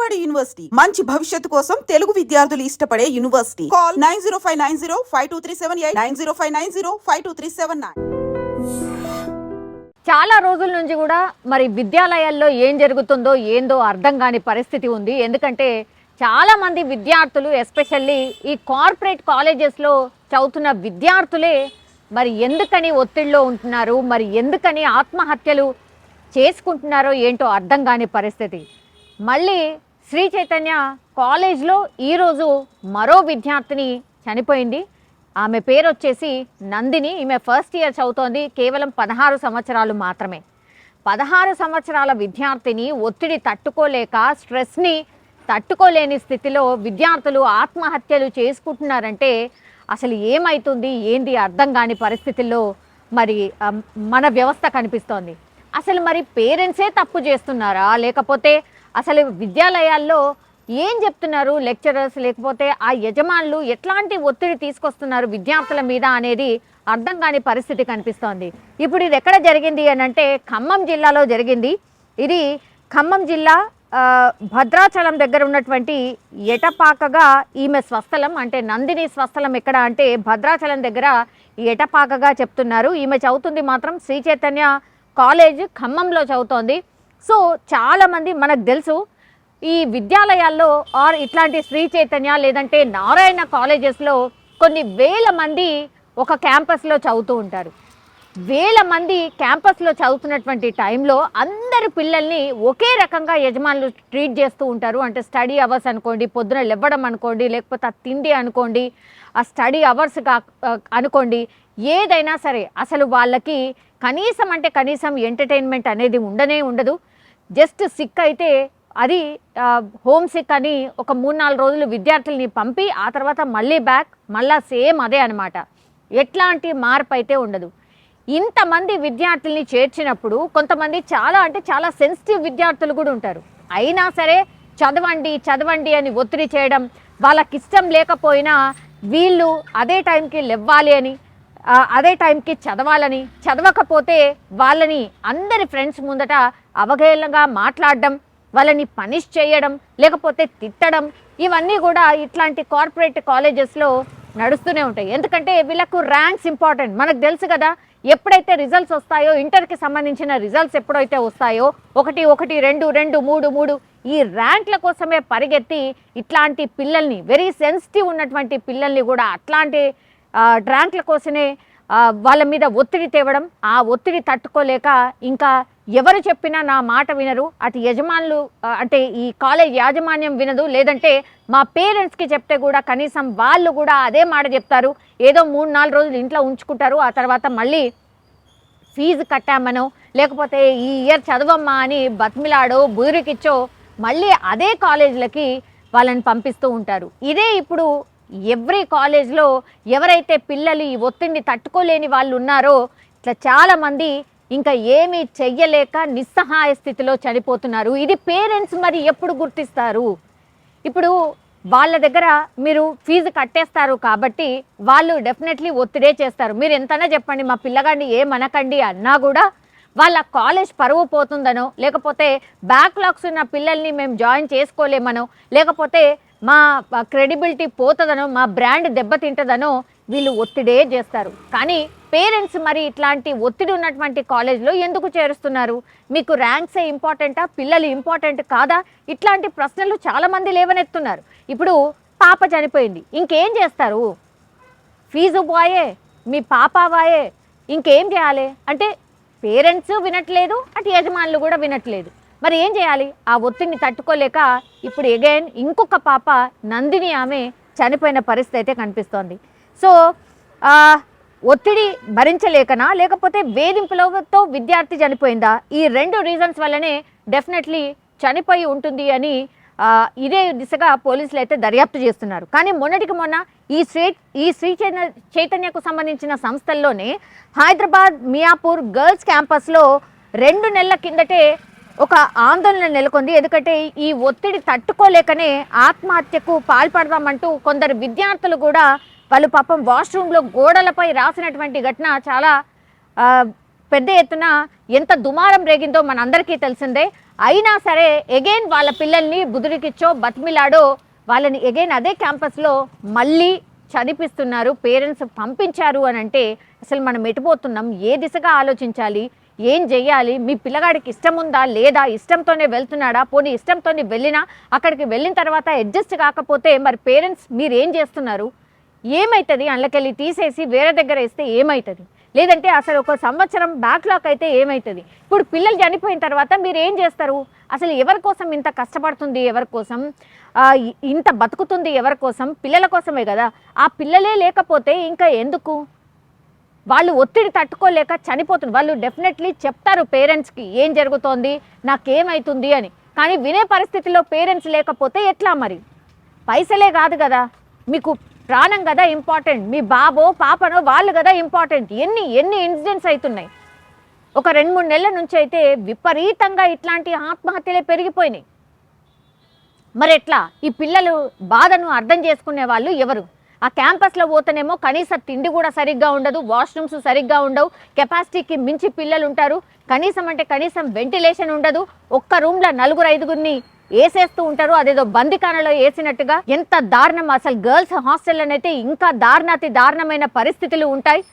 Vijayawada university మంచి భవిష్యత్తు కోసం తెలుగు విద్యార్థులు ఇష్టపడే యూనివర్సిటీ. కాల్ 9059052378 9059052379. చాలా రోజుల నుంచి కూడా మరి విద్యాలయాల్లో ఏం జరుగుతుందో ఏందో అర్థం కాని పరిస్థితి ఉంది. ఎందుకంటే చాలా మంది విద్యార్థులు ఎస్పెషల్లీ ఈ కార్పొరేట్ కాలేజెస్లో చదువుతున్న విద్యార్థులే మరి ఎందుకని ఒత్తిడిలో ఉంటున్నారు, మరి ఎందుకని ఆత్మహత్యలు చేసుకుంటున్నారో ఏంటో అర్థం కాని పరిస్థితి. మళ్ళీ శ్రీ చైతన్య కాలేజ్లో ఈరోజు మరో విద్యార్థిని చనిపోయింది. ఆమె పేరు వచ్చేసి నందిని. ఈమె ఫస్ట్ ఇయర్ చదువుతోంది. కేవలం 16 సంవత్సరాలు మాత్రమే. 16 సంవత్సరాల విద్యార్థిని ఒత్తిడి తట్టుకోలేక, స్ట్రెస్ని తట్టుకోలేని స్థితిలో విద్యార్థులు ఆత్మహత్యలు చేసుకుంటున్నారంటే అసలు ఏమవుతుంది ఏంది అర్థం కాని పరిస్థితుల్లో మరి మన వ్యవస్థ కనిపిస్తోంది. అసలు మరి పేరెంట్సే తప్పు చేస్తున్నారా, లేకపోతే అసలు విద్యాలయాల్లో ఏం చెప్తున్నారు లెక్చరర్స్, లేకపోతే ఆ యజమానులు ఎట్లాంటి ఒత్తిడి తీసుకొస్తున్నారు విద్యార్థుల మీద అనేది అర్థం కాని పరిస్థితి కనిపిస్తోంది. ఇప్పుడు ఇది ఎక్కడ జరిగింది అని అంటే ఖమ్మం జిల్లాలో జరిగింది. ఇది ఖమ్మం జిల్లా భద్రాచలం దగ్గర ఉన్నటువంటి ఎటపాకగా ఈమె స్వస్థలం. అంటే నందిని స్వస్థలం ఎక్కడ అంటే భద్రాచలం దగ్గర ఎటపాకగా చెప్తున్నారు. ఈమె చదువుతుంది మాత్రం శ్రీ చైతన్య కాలేజ్ ఖమ్మంలో చదువుతోంది. సో చాలామంది మనకు తెలుసు ఈ విద్యాలయాల్లో ఆర్ ఇట్లాంటి శ్రీ చైతన్య లేదంటే నారాయణ కాలేజెస్లో కొన్ని వేల మంది ఒక క్యాంపస్లో చదువుతూ ఉంటారు. వేల మంది క్యాంపస్లో చదువుతున్నటువంటి టైంలో అందరి పిల్లల్ని ఒకే రకంగా యజమానులు ట్రీట్ చేస్తూ ఉంటారు. అంటే స్టడీ అవర్స్ అనుకోండి, పొద్దున లేవడం అనుకోండి, లేకపోతే ఆ తిండి అనుకోండి, ఆ స్టడీ అవర్స్ అనుకోండి, ఏదైనా సరే అసలు వాళ్ళకి కనీసం అంటే కనీసం ఎంటర్టైన్మెంట్ అనేది ఉండదు. జస్ట్ సిక్ అయితే అది హోమ్ సిక్ అని ఒక 3-4 రోజులు విద్యార్థుల్ని పంపి ఆ తర్వాత మళ్ళీ బ్యాక్ మళ్ళా సేమ్ అదే అనమాట. ఎట్లాంటి మార్పు అయితే ఉండదు. ఇంతమంది విద్యార్థుల్ని చేర్చినప్పుడు కొంతమంది చాలా సెన్సిటివ్ విద్యార్థులు కూడా ఉంటారు. అయినా సరే చదవండి అని ఒత్తిడి చేయడం, వాళ్ళకి ఇష్టం లేకపోయినా వీళ్ళు అదే టైంకి లేవాలి అని, అదే టైంకి చదవాలని, చదవకపోతే వాళ్ళని అందరి ఫ్రెండ్స్ ముందట అవహేళనగా మాట్లాడడం, వాళ్ళని పనిష్ చేయడం, లేకపోతే తిట్టడం, ఇవన్నీ కూడా ఇట్లాంటి కార్పొరేట్ కాలేజెస్లో నడుస్తూనే ఉంటాయి. ఎందుకంటే వీళ్ళకు ర్యాంక్స్ ఇంపార్టెంట్. మనకు తెలుసు కదా, ఎప్పుడైతే రిజల్ట్స్ వస్తాయో, ఇంటర్కి సంబంధించిన రిజల్ట్స్ ఎప్పుడైతే వస్తాయో 1, 1, 2, 2, 3, 3 ఈ ర్యాంక్ల కోసమే పరిగెత్తి ఇట్లాంటి పిల్లల్ని, వెరీ సెన్సిటివ్ ఉన్నటువంటి పిల్లల్ని కూడా అట్లాంటి ర్యాంక్ల కోసమే వాళ్ళ మీద ఒత్తిడి తేవడం. ఆ ఒత్తిడి తట్టుకోలేక ఇంకా ఎవరు చెప్పినా నా మాట వినరు, అటు యజమానులు అంటే ఈ కాలేజ్ యాజమాన్యం వినదు, లేదంటే మా పేరెంట్స్కి చెప్తే కూడా కనీసం వాళ్ళు కూడా అదే మాట చెప్తారు. ఏదో 3-4 రోజులు ఇంట్లో ఉంచుకుంటారు. ఆ తర్వాత మళ్ళీ ఫీజు కట్టామనో, లేకపోతే ఈ ఇయర్ చదవమ్మా అని బతిమిలాడో బుదిరికిచ్చో మళ్ళీ అదే కాలేజీలకి వాళ్ళని పంపిస్తూ ఉంటారు. ఇదే ఇప్పుడు ఎవ్రీ కాలేజ్లో ఎవరైతే పిల్లలు ఈ ఒత్తిడిని తట్టుకోలేని వాళ్ళు ఉన్నారో ఇట్లా చాలామంది ఇంకా ఏమీ చెయ్యలేక నిస్సహాయ స్థితిలో చనిపోతున్నారు. ఇది పేరెంట్స్ మరి ఎప్పుడు గుర్తిస్తారు? ఇప్పుడు వాళ్ళ దగ్గర మీరు ఫీజు కట్టేస్తారు కాబట్టి వాళ్ళు డెఫినెట్లీ ఒత్తిడే చేస్తారు. మీరు ఎంతైనా చెప్పండి మా పిల్లగాడిని ఏమనకండి అన్నా కూడా వాళ్ళ కాలేజ్ పరువు పోతుందనో, లేకపోతే బ్యాక్లాగ్స్ ఉన్న పిల్లల్ని మేము జాయిన్ చేసుకోలేమనో, లేకపోతే మా క్రెడిబిలిటీ పోతుందనో, మా బ్రాండ్ దెబ్బతింటుందనో వీళ్ళు ఒత్తిడే చేస్తారు. కానీ పేరెంట్స్ మరి ఇట్లాంటి ఒత్తిడి ఉన్నటువంటి కాలేజ్లో ఎందుకు చేరుస్తున్నారు? మీకు ర్యాంక్సే ఇంపార్టెంటా, పిల్లలు ఇంపార్టెంట్ కాదా? ఇట్లాంటి ప్రశ్నలు చాలామంది లేవనెత్తున్నారు. ఇప్పుడు పాప చనిపోయింది, ఇంకేం చేస్తారు? ఫీజు పోయే, మీ పాప వాయే, ఇంకేం చేయాలి అంటే పేరెంట్స్ వినట్లేదు, అటు యజమానులు కూడా వినట్లేదు. మరి ఏం చేయాలి? ఆ ఒత్తిడిని తట్టుకోలేక ఇప్పుడు అగైన్ ఇంకొక పాప నందిని ఆమె చనిపోయిన పరిస్థితి అయితే కనిపిస్తోంది. సో ఒత్తిడి భరించలేకనా, లేకపోతే వేధింపులతో విద్యార్థి చనిపోయిందా? ఈ 2 రీజన్స్ వల్లనే డెఫినెట్లీ చనిపోయి ఉంటుంది అని ఇదే దిశగా పోలీసులు అయితే దర్యాప్తు చేస్తున్నారు. కానీ మొన్నటికి మొన్న ఈ శ్రీ చైతన్యకు సంబంధించిన సంస్థల్లోనే హైదరాబాద్ మియాపూర్ గర్ల్స్ క్యాంపస్లో 2 నెలల కిందటే ఒక ఆందోళన నెలకొంది. ఎందుకంటే ఈ ఒత్తిడి తట్టుకోలేకనే ఆత్మహత్యకు పాల్పడదామంటూ కొందరు విద్యార్థులు కూడా వాళ్ళు పాపం వాష్రూమ్లో గోడలపై రాసినటువంటి ఘటన చాలా పెద్ద ఎత్తున ఎంత దుమారం రేగిందో మనందరికీ తెలిసిందే. అయినా సరే ఎగైన్ వాళ్ళ పిల్లల్ని బుదిరికిచ్చో బతిమిలాడో వాళ్ళని ఎగైన్ అదే క్యాంపస్లో మళ్ళీ చదివిస్తున్నారు. పేరెంట్స్ పంపించారు అని అంటే అసలు మనం ఎటుపోతున్నాం, ఏ దిశగా ఆలోచించాలి, ఏం చెయ్యాలి? మీ పిల్లగాడికి ఇష్టం ఉందా లేదా, ఇష్టంతోనే వెళ్తున్నాడా, పోనీ ఇష్టంతోనే వెళ్ళినా అక్కడికి వెళ్ళిన తర్వాత అడ్జస్ట్ కాకపోతే మరి పేరెంట్స్ మీరు ఏం చేస్తున్నారు? ఏమవుతుంది? అందులోకెళ్ళి తీసేసి వేరే దగ్గర వేస్తే ఏమవుతుంది? లేదంటే అసలు ఒక సంవత్సరం బ్యాక్లాక్ అయితే ఏమవుతుంది? ఇప్పుడు పిల్లలు చనిపోయిన తర్వాత మీరు ఏం చేస్తారు? అసలు ఎవరి కోసం ఇంత కష్టపడుతుంది, ఎవరి కోసం ఇంత బతుకుతుంది, ఎవరి కోసం? పిల్లల కోసమే కదా. ఆ పిల్లలే లేకపోతే ఇంకా ఎందుకు? వాళ్ళు ఒత్తిడి తట్టుకోలేక చనిపోతున్నారు. వాళ్ళు డెఫినెట్లీ చెప్తారు పేరెంట్స్కి ఏం జరుగుతోంది, నాకేమవుతుంది అని. కానీ వినే పరిస్థితిలో పేరెంట్స్ లేకపోతే ఎట్లా మరి? పైసలే కాదు కదా, మీకు ప్రాణం కదా ఇంపార్టెంట్, మీ బాబో పాపనో వాళ్ళు కదా ఇంపార్టెంట్. ఎన్ని ఇన్సిడెంట్స్ అవుతున్నాయి. ఒక 2-3 నెలల నుంచి అయితే విపరీతంగా ఇట్లాంటి ఆత్మహత్యలే పెరిగిపోయినాయి. మరి ఎట్లా? ఈ పిల్లలు బాధను అర్థం చేసుకునే వాళ్ళు ఎవరు? ఆ క్యాంపస్లో పోతేనేమో కనీసం తిండి కూడా సరిగ్గా ఉండదు, వాష్రూమ్స్ సరిగ్గా ఉండవు, కెపాసిటీకి మించి పిల్లలు ఉంటారు, కనీసం వెంటిలేషన్ ఉండదు, ఒక్క రూమ్లో 4-5గురిని వేసేస్తూ ఉంటారు, అదేదో బందికానలో వేసినట్టుగా. ఎంత దారుణం! అసలు గర్ల్స్ హాస్టల్ అయితే ఇంకా దారుణాతి దారుణమైన పరిస్థితులు ఉంటాయి.